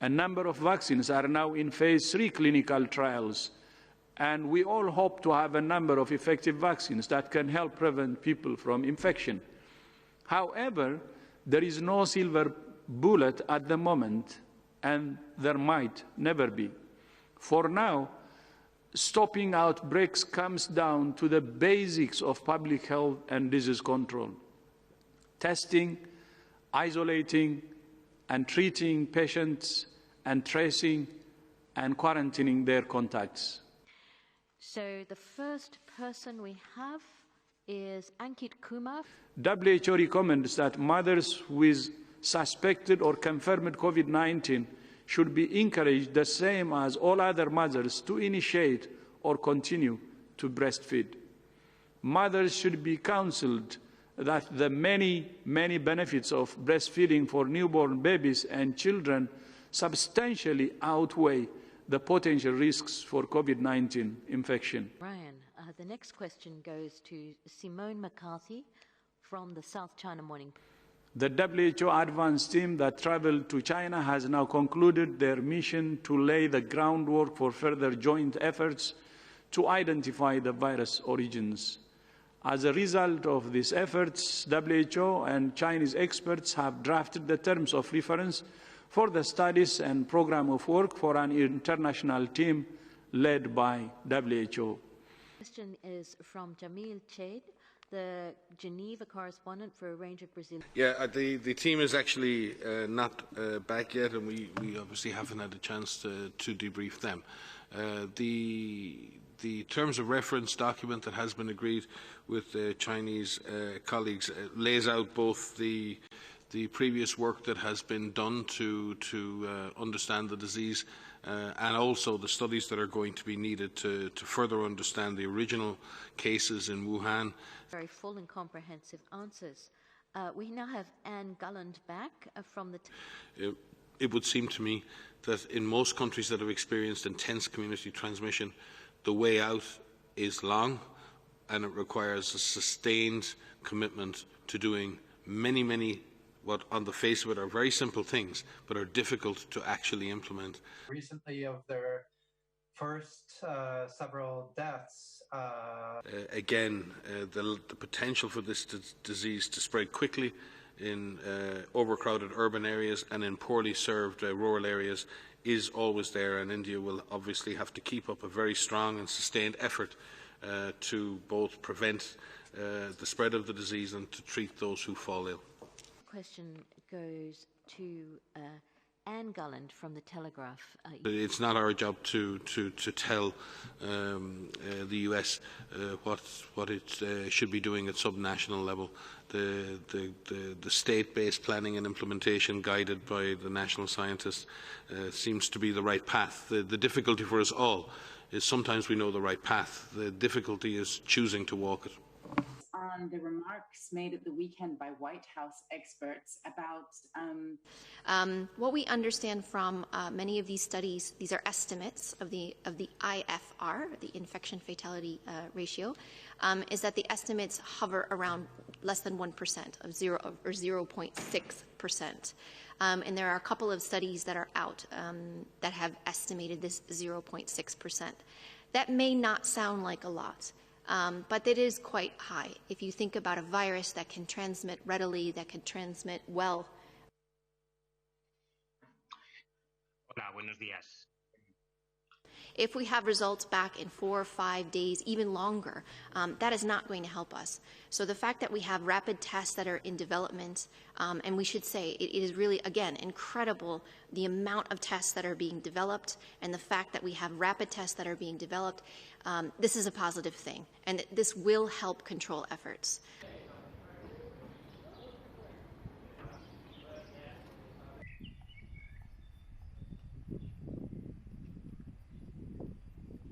A number of vaccines are now in phase 3 clinical trials, and we all hope to have a number of effective vaccines that can help prevent people from infection. However, there is no silver bullet at the moment, and there might never be. For now, stopping outbreaks comes down to the basics of public health and disease control: testing, isolating and treating patients, and tracing and quarantining their contacts. So the first person we have is Ankit Kumar. WHO recommends that mothers with suspected or confirmed COVID-19 should be encouraged, the same as all other mothers, to initiate or continue to breastfeed. Mothers should be counseled that the many benefits of breastfeeding for newborn babies and children substantially outweigh the potential risks for COVID-19 infection. Brian, the next question goes to Simone McCarthy from the South China Morning. The WHO advance team that traveled to China has now concluded their mission to lay the groundwork for further joint efforts to identify the virus origins. As a result of these efforts, WHO and Chinese experts have drafted the terms of reference for the studies and program of work for an international team led by WHO. The question is from Jamil Chaid, the Geneva correspondent for a range of Brazil. Yeah, the team is actually not back yet, and we obviously haven't had a chance to debrief them. The terms of reference document that has been agreed with the Chinese colleagues lays out both the previous work that has been done to understand the disease and also the studies that are going to be needed to further understand the original cases in Wuhan. Very full and comprehensive answers. We now have Anne Gulland back from the... It would seem to me that in most countries that have experienced intense community transmission, the way out is long, and it requires a sustained commitment to doing many what on the face of it are very simple things, but are difficult to actually implement. Recently, of their first several deaths. Again, the potential for this disease to spread quickly in overcrowded urban areas and in poorly served rural areas is always there, and India will obviously have to keep up a very strong and sustained effort to both prevent the spread of the disease and to treat those who fall ill. Question goes to Anne Gulland from the Telegraph. It's not our job to tell the US what it should be doing at subnational level. The state-based planning and implementation guided by the national scientists seems to be the right path. The difficulty for us all is sometimes we know the right path. The difficulty is choosing to walk it. On the remarks made at the weekend by White House experts about... What we understand from many of these studies, these are estimates of the IFR, the infection fatality ratio, is that the estimates hover around less than 1% of 0.6%. And there are a couple of studies that are out that have estimated this 0.6%. That may not sound like a lot. But it is quite high. If you think about a virus that can transmit readily, that can transmit well. Hola, buenos días. If we have results back in 4 or 5 days, even longer, that is not going to help us. So the fact that we have rapid tests that are in development, and we should say it is really, again, incredible the amount of tests that are being developed, and the fact that we have rapid tests that are being developed, this is a positive thing, and this will help control efforts.